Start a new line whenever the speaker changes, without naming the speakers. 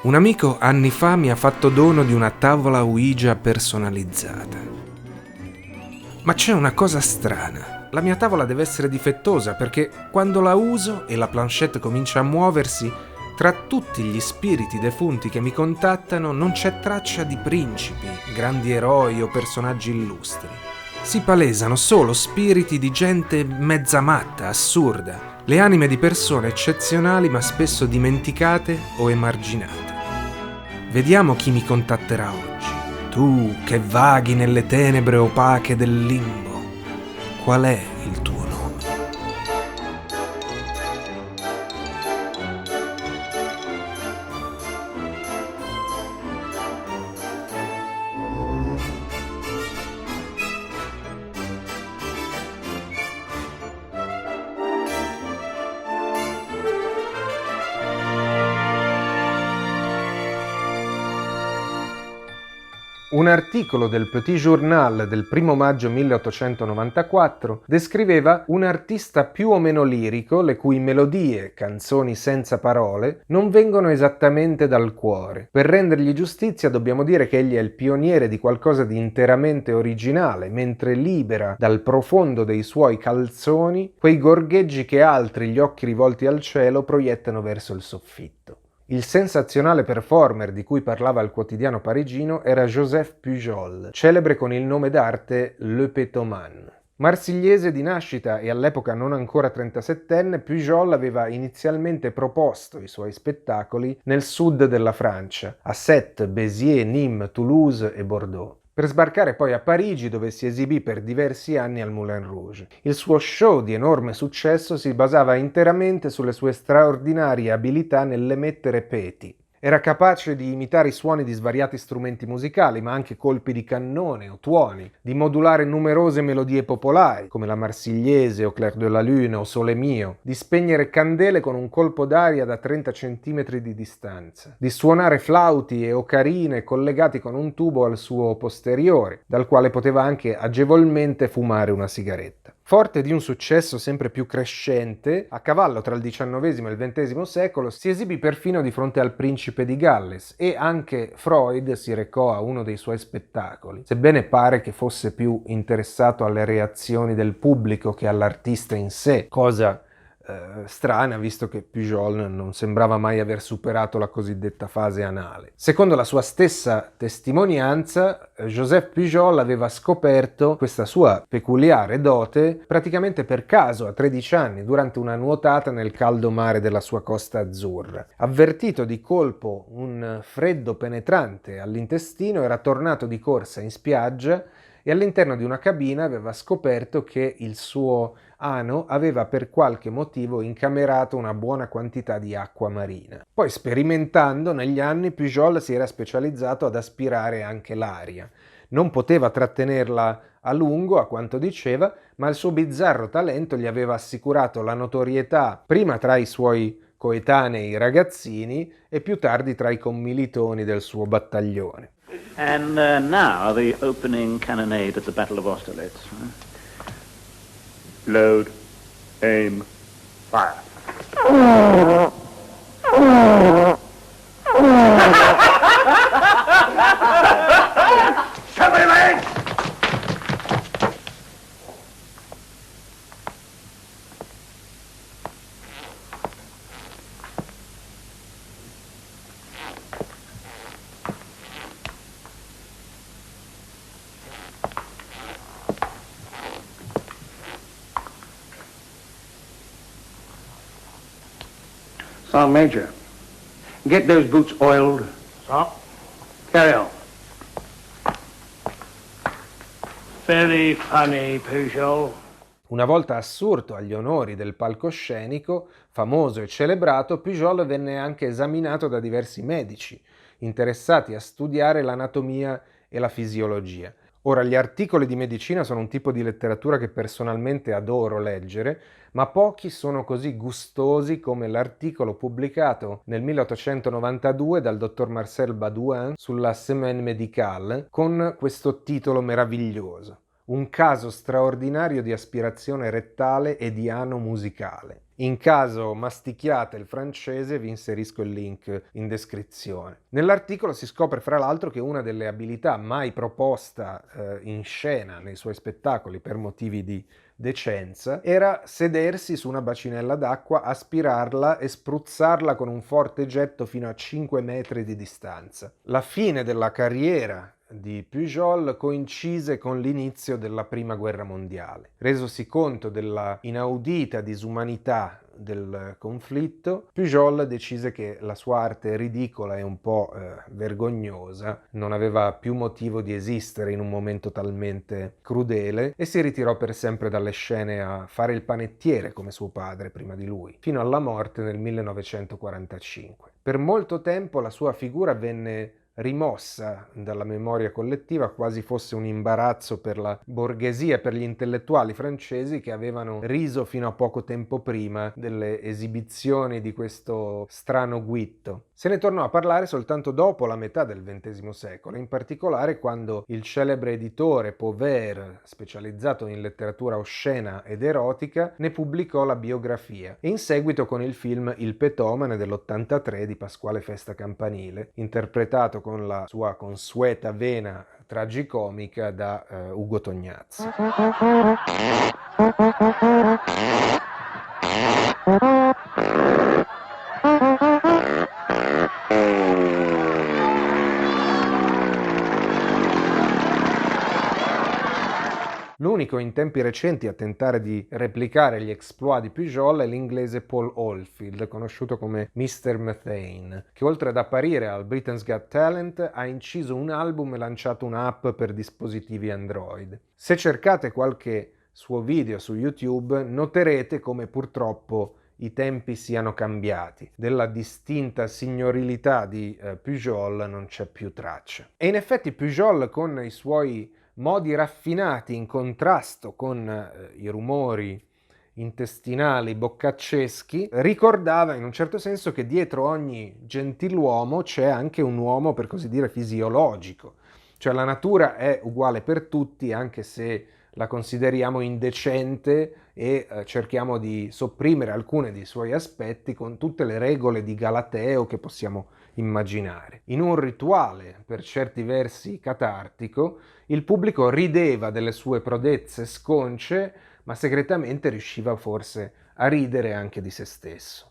Un amico anni fa mi ha fatto dono di una tavola Ouija personalizzata. Ma c'è una cosa strana. La mia tavola deve essere difettosa perché quando la uso e la planchette comincia a muoversi, tra tutti gli spiriti defunti che mi contattano non c'è traccia di principi, grandi eroi o personaggi illustri. Si palesano solo spiriti di gente mezza matta, assurda, le anime di persone eccezionali ma spesso dimenticate o emarginate. Vediamo chi mi contatterà oggi. Tu che vaghi nelle tenebre opache del limbo, qual è il tuo nome? Un articolo del Petit Journal del 1 maggio 1894 descriveva un artista più o meno lirico le cui melodie, canzoni senza parole, non vengono esattamente dal cuore. Per rendergli giustizia dobbiamo dire che egli è il pioniere di qualcosa di interamente originale, mentre libera dal profondo dei suoi calzoni quei gorgheggi che altri, gli occhi rivolti al cielo, proiettano verso il soffitto. Il sensazionale performer di cui parlava il quotidiano parigino era Joseph Pujol, celebre con il nome d'arte Le Pétoman. Marsigliese di nascita e all'epoca non ancora 37enne, Pujol aveva inizialmente proposto i suoi spettacoli nel sud della Francia, a Sète, Béziers, Nîmes, Toulouse e Bordeaux, per sbarcare poi a Parigi dove si esibì per diversi anni al Moulin Rouge. Il suo show di enorme successo si basava interamente sulle sue straordinarie abilità nell'emettere peti. Era capace di imitare i suoni di svariati strumenti musicali, ma anche colpi di cannone o tuoni, di modulare numerose melodie popolari, come la Marsigliese o Clair de la Lune o Sole Mio, di spegnere candele con un colpo d'aria da 30 cm di distanza, di suonare flauti e ocarine collegati con un tubo al suo posteriore, dal quale poteva anche agevolmente fumare una sigaretta. Forte di un successo sempre più crescente, a cavallo tra il XIX e il XX secolo si esibì perfino di fronte al principe di Galles e anche Freud si recò a uno dei suoi spettacoli, sebbene pare che fosse più interessato alle reazioni del pubblico che all'artista in sé, cosa strana visto che Pujol non sembrava mai aver superato la cosiddetta fase anale. Secondo la sua stessa testimonianza, Joseph Pujol aveva scoperto questa sua peculiare dote praticamente per caso a 13 anni durante una nuotata nel caldo mare della sua costa azzurra. Avvertito di colpo un freddo penetrante all'intestino, era tornato di corsa in spiaggia e all'interno di una cabina aveva scoperto che il suo ano aveva per qualche motivo incamerato una buona quantità di acqua marina. Poi sperimentando negli anni Pujol si era specializzato ad aspirare anche l'aria. Non poteva trattenerla a lungo, a quanto diceva, ma il suo bizzarro talento gli aveva assicurato la notorietà prima tra i suoi coetanei ragazzini e più tardi tra i commilitoni del suo battaglione.
And now the opening cannonade at the Battle of Austerlitz. Load, aim, fire.
Sergeant Major, get those boots oiled.
Sir?
Carry on.
Very funny, Pujol.
Una volta assurto agli onori del palcoscenico, famoso e celebrato, Pujol venne anche esaminato da diversi medici, interessati a studiare l'anatomia e la fisiologia. Ora, gli articoli di medicina sono un tipo di letteratura che personalmente adoro leggere, ma pochi sono così gustosi come l'articolo pubblicato nel 1892 dal dottor Marcel Baudouin sulla Semaine Médicale con questo titolo meraviglioso: Un caso straordinario di aspirazione rettale e di ano musicale. In caso mastichiate il francese vi inserisco il link in descrizione. Nell'articolo si scopre fra l'altro che una delle abilità mai proposta in scena nei suoi spettacoli per motivi di decenza era sedersi su una bacinella d'acqua, aspirarla e spruzzarla con un forte getto fino a 5 metri di distanza. La fine della carriera di Pujol coincise con l'inizio della Prima Guerra Mondiale. Resosi conto della inaudita disumanità del conflitto, Pujol decise che la sua arte ridicola e un po' vergognosa non aveva più motivo di esistere in un momento talmente crudele e si ritirò per sempre dalle scene a fare il panettiere come suo padre prima di lui, fino alla morte nel 1945. Per molto tempo la sua figura venne rimossa dalla memoria collettiva, quasi fosse un imbarazzo per la borghesia, per gli intellettuali francesi che avevano riso fino a poco tempo prima delle esibizioni di questo strano guitto. Se ne tornò a parlare soltanto dopo la metà del XX secolo, in particolare quando il celebre editore Pauvert, specializzato in letteratura oscena ed erotica, ne pubblicò la biografia, e in seguito con il film Il Petomane dell'83 di Pasquale Festa Campanile, interpretato con la sua consueta vena tragicomica da Ugo Tognazzi. L'unico in tempi recenti a tentare di replicare gli exploit di Pujol è l'inglese Paul Oldfield, conosciuto come Mr. Methane, che oltre ad apparire al Britain's Got Talent ha inciso un album e lanciato un'app per dispositivi Android. Se cercate qualche suo video su YouTube noterete come purtroppo i tempi siano cambiati. Della distinta signorilità di Pujol non c'è più traccia. E in effetti Pujol, con i suoi modi raffinati in contrasto con i rumori intestinali boccacceschi, ricordava in un certo senso che dietro ogni gentiluomo c'è anche un uomo, per così dire, fisiologico. Cioè la natura è uguale per tutti, anche se la consideriamo indecente e cerchiamo di sopprimere alcuni dei suoi aspetti con tutte le regole di Galateo che possiamo immaginare. In un rituale per certi versi catartico, il pubblico rideva delle sue prodezze sconce, ma segretamente riusciva forse a ridere anche di se stesso.